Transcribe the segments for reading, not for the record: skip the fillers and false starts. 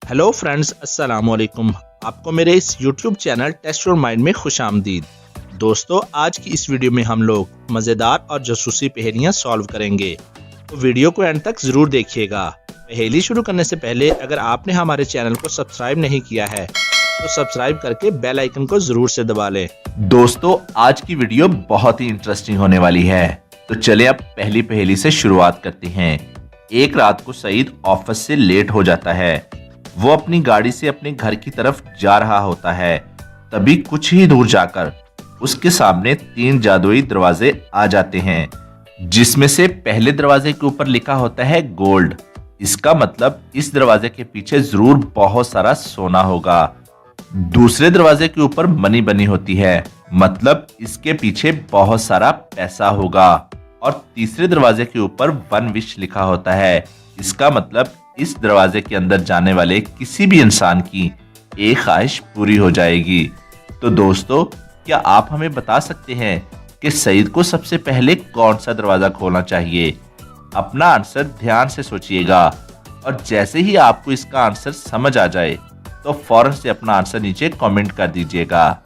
Hello friends, अस्सलाम वालेकुम। आपको मेरे इस YouTube channel test your mind में खुशामदीद। दोस्तों, आज की इस वीडियो में हम लोग मज़ेदार और जासूसी पहेलियां सॉल्व करेंगे, तो वीडियो को एंड तक ज़रूर देखिएगा। पहेली शुरू करने से पहले अगर आपने हमारे चैनल को सब्सक्राइब नहीं किया है तो सब्सक्राइब करके बेल आइकन को ज़रूर से दबा लें। दोस्तों, आज की वीडियो बहुत ही इंटरेस्टिंग होने वाली है, तो चले अब पहली पहेली से शुरुआत करते हैं। एक रात को सईद ऑफिस से लेट हो जाता है। वो अपनी गाड़ी से अपने घर की तरफ जा रहा होता है। तभी कुछ ही दूर जाकर उसके सामने 3 जादुई दरवाजे आ जाते हैं, जिसमें से पहले दरवाजे के ऊपर लिखा होता है गोल्ड। इसका मतलब इस दरवाजे के पीछे जरूर बहुत सारा सोना होगा। दूसरे दरवाजे के ऊपर मनी बनी होती है, मतलब इसके पीछे बहुत सारा पैसा होगा। और तीसरे दरवाजे के ऊपर 1 विश लिखा होता है। इसका मतलब इस दरवाजे के अंदर जाने वाले किसी भी इंसान की एक ख्वाहिश पूरी हो जाएगी। तो दोस्तों, क्या आप हमें बता सकते हैं कि सईद को सबसे पहले कौन सा दरवाजा खोलना चाहिए? अपना आंसर ध्यान से सोचिएगा, और जैसे ही आपको इसका आंसर समझ आ जाए तो फौरन से अपना आंसर नीचे कमेंट कर दीजिएगा।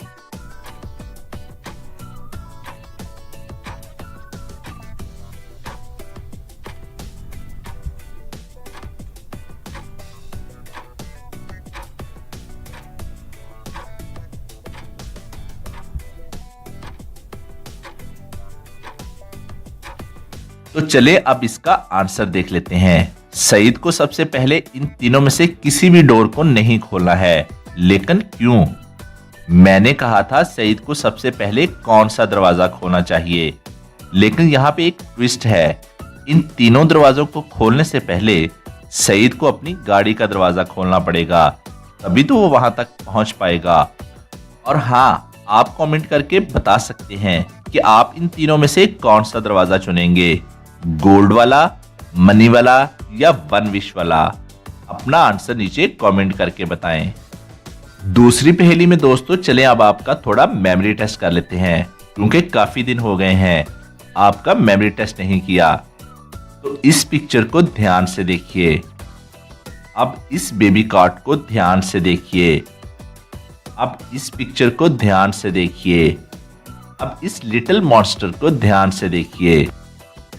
तो चले अब इसका आंसर देख लेते हैं। सईद को सबसे पहले इन तीनों में से किसी भी डोर को नहीं खोलना है, लेकिन क्यों? मैंने कहा था सईद को सबसे पहले कौन सा दरवाजा खोलना चाहिए, लेकिन यहाँ पे एक ट्विस्ट है। इन तीनों दरवाजों को खोलने से पहले सईद को अपनी गाड़ी का दरवाजा खोलना पड़ेगा, तभी तो वो वहां तक पहुंच पाएगा। और हाँ, आप कमेंट करके बता सकते हैं कि आप इन तीनों में से कौन सा दरवाजा चुनेंगे, गोल्ड वाला, मनी वाला या 1 विश वाला। अपना आंसर नीचे कमेंट करके बताएं। दूसरी पहेली में दोस्तों, चले अब आपका थोड़ा मेमोरी टेस्ट कर लेते हैं, क्योंकि काफी दिन हो गए हैं आपका मेमोरी टेस्ट नहीं किया। तो इस पिक्चर को ध्यान से देखिए। अब इस बेबी कार्ड को ध्यान से देखिए। अब इस पिक्चर को ध्यान से देखिए। अब इस लिटिल मॉन्स्टर को ध्यान से देखिए।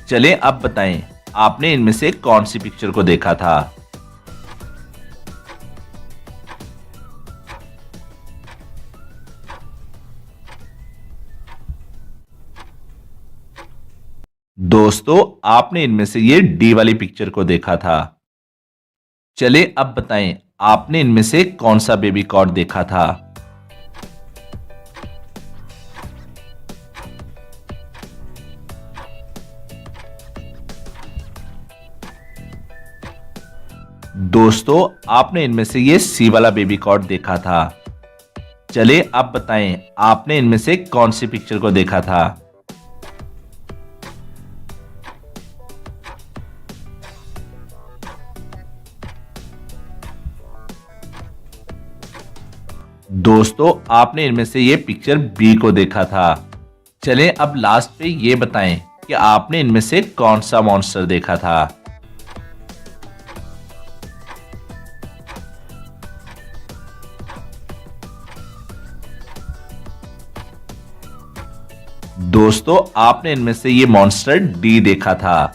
चलें अब बताएं, आपने इनमें से कौन सी पिक्चर को देखा था? दोस्तों, आपने इनमें से ये डी वाली पिक्चर को देखा था। चले अब बताएं, आपने इनमें से कौन सा बेबी कॉर्ड देखा था? दोस्तों, आपने इनमें से ये सी वाला बेबी कॉर्ड देखा था। चले अब बताएं, आपने इनमें से कौन सी पिक्चर को देखा था? दोस्तों, आपने इनमें से ये पिक्चर बी को देखा था। चलें अब लास्ट पे ये बताएं कि आपने इनमें से कौन सा मॉन्स्टर देखा था? दोस्तों, आपने इनमें से ये मॉन्स्टर डी देखा था।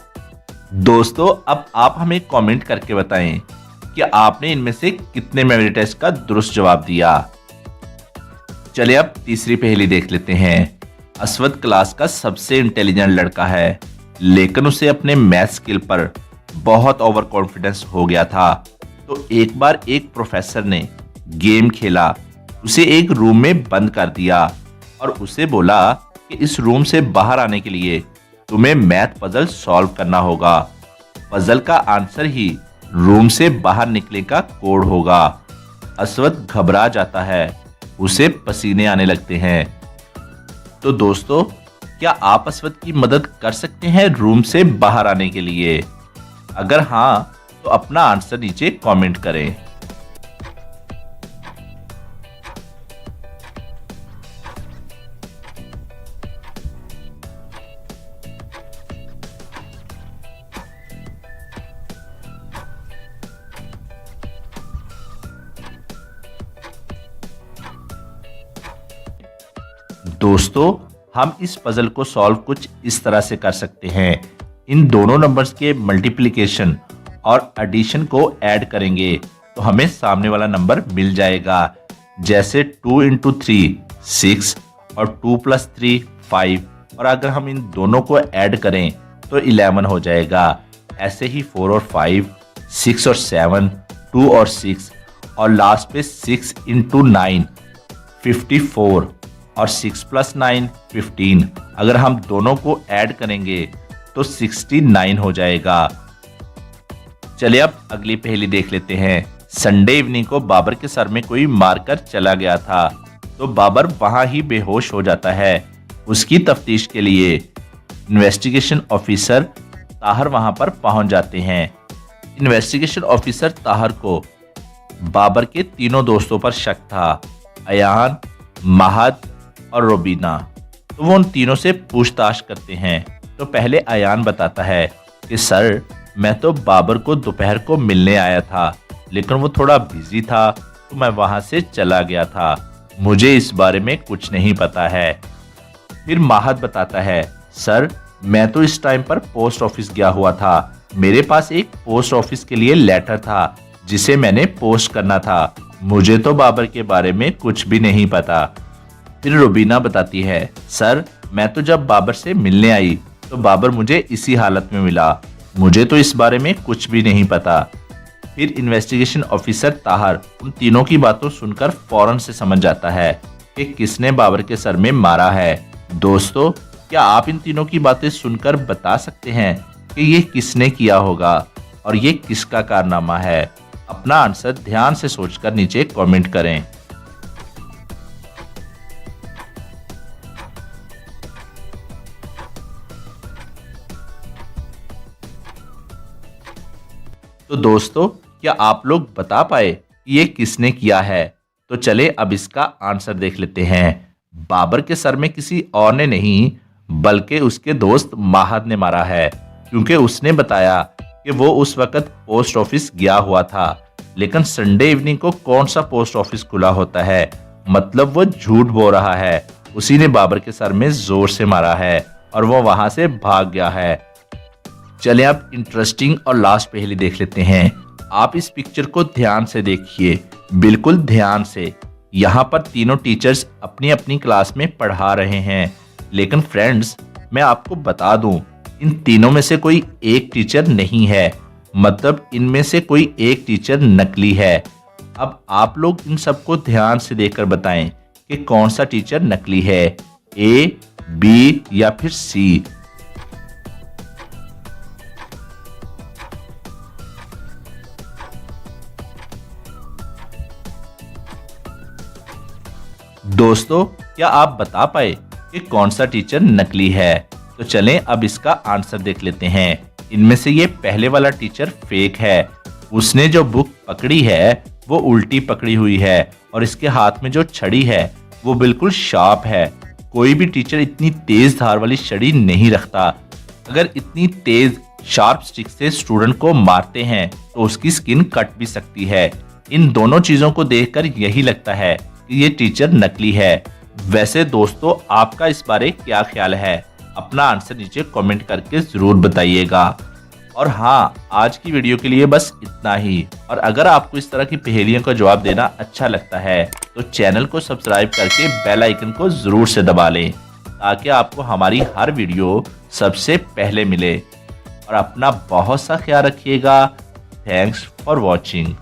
दोस्तों, अब आप हमें कमेंट करके बताएं कि आपने इनमें से कितने मेमोरी टेस्ट का दुरुस्त जवाब दिया। चलिए अब तीसरी पहेली देख लेते हैं। असवद क्लास का सबसे इंटेलिजेंट लड़का है, लेकिन उसे अपने मैथ स्किल पर बहुत ओवर कॉन्फिडेंस हो गया था। तो एक बार एक प्रोफेसर ने गेम खेला, उसे एक रूम में बंद कर दिया और उसे बोला कि इस रूम से बाहर आने के लिए तुम्हें मैथ पजल सॉल्व करना होगा। पजल का आंसर ही रूम से बाहर निकलने का कोड होगा। असवद घबरा जाता है, उसे पसीने आने लगते हैं। तो दोस्तों, क्या आप असवद की मदद कर सकते हैं रूम से बाहर आने के लिए? अगर हाँ, तो अपना आंसर नीचे कमेंट करें। दोस्तों हम इस पजल को सॉल्व कुछ इस तरह से कर सकते हैं। इन दोनों नंबर्स के मल्टीप्लिकेशन और एडिशन को ऐड करेंगे तो हमें सामने वाला नंबर मिल जाएगा। जैसे 2 × 3 6 और 2 + 3 5, और अगर हम इन दोनों को ऐड करें तो 11 हो जाएगा। ऐसे ही 4 और 5, 6 और 7, 2 और 6, और लास्ट पे 6 × 9 54, और 6 + 9 15। अगर हम दोनों को ऐड करेंगे तो 69 हो जाएगा। चलिए अब अगली पहेली देख लेते हैं। संडे इवनिंग को बाबर के सर में कोई मारकर चला गया था, तो बाबर वहां ही बेहोश हो जाता है। उसकी तफ्तीश के लिए इन्वेस्टिगेशन ऑफिसर ताहर वहां पर पहुंच जाते हैं। इन्वेस्टिगेशन ऑफिसर ताहर को बाबर के तीनों दोस्तों पर शक था, अयान, महद और रुबीना। तो वो उन तीनों से पूछताछ करते हैं। तो पहले अयान बताता है कि सर मैं तो बाबर को दोपहर को मिलने आया था, लेकिन वो थोड़ा बिजी था तो मैं वहां से चला गया था, मुझे इस बारे में कुछ नहीं पता है। फिर महद बताता है सर मैं तो इस टाइम पर पोस्ट ऑफिस गया हुआ था, मेरे पास एक पोस्ट ऑफिस के लिए लेटर था जिसे मैंने पोस्ट करना था, मुझे तो बाबर के बारे में कुछ भी नहीं पता। फिर रुबीना बताती है सर मैं तो जब बाबर से मिलने आई तो बाबर मुझे इसी हालत में मिला, मुझे तो इस बारे में कुछ भी नहीं पता। फिर इन्वेस्टिगेशन ऑफिसर ताहर उन तीनों की बातों सुनकर फौरन से समझ जाता है कि किसने बाबर के सर में मारा है। दोस्तों क्या आप इन तीनों की बातें सुनकर बता सकते हैं कि ये किसने किया होगा और ये किसका कारनामा है? अपना आंसर ध्यान से सोचकर नीचे कमेंट करें। तो दोस्तों क्या आप लोग बता पाए कि ये किसने किया है? तो चले अब इसका आंसर देख लेते हैं। बाबर के सर में किसी और ने नहीं बल्कि उसके दोस्त महद ने मारा है, क्योंकि उसने बताया कि वो उस वक्त पोस्ट ऑफिस गया हुआ था। लेकिन संडे इवनिंग को कौन सा पोस्ट ऑफिस खुला होता है? मतलब वो झूठ बोल रहा है। उसी ने बाबर के सर में जोर से मारा है और वो वहां से भाग गया है। चले अब इंटरेस्टिंग और लास्ट पहेली देख लेते हैं। आप इस पिक्चर को ध्यान से देखिए, बिल्कुल ध्यान से। यहाँ पर तीनों टीचर्स अपनी अपनी क्लास में पढ़ा रहे हैं, लेकिन फ्रेंड्स मैं आपको बता दूं इन तीनों में से कोई एक टीचर नहीं है, मतलब इनमें से कोई एक टीचर नकली है। अब आप लोग इन सबको ध्यान से देखकर बताएं कि कौन सा टीचर नकली है, ए, बी या फिर सी। दोस्तों क्या आप बता पाए कि कौन सा टीचर नकली है? तो चलें अब इसका आंसर देख लेते हैं। इनमें से ये पहले वाला टीचर फेक है। उसने जो बुक पकड़ी है वो उल्टी पकड़ी हुई है और इसके हाथ में जो छड़ी है वो बिल्कुल शार्प है। कोई भी टीचर इतनी तेज धार वाली छड़ी नहीं रखता। अगर इतनी तेज शार्प स्टिक से स्टूडेंट को मारते हैं तो उसकी स्किन कट भी सकती है। इन दोनों चीजों को देखकर यही लगता है कि ये टीचर नकली है। वैसे दोस्तों आपका इस बारे क्या ख्याल है? अपना आंसर नीचे कमेंट करके जरूर बताइएगा। और हाँ, आज की वीडियो के लिए बस इतना ही। और अगर आपको इस तरह की पहेलियों का जवाब देना अच्छा लगता है तो चैनल को सब्सक्राइब करके बेल आइकन को जरूर से दबा लें, ताकि आपको हमारी हर वीडियो सबसे पहले मिले। और अपना बहुत सा ख्याल रखिएगा। Thanks for watching.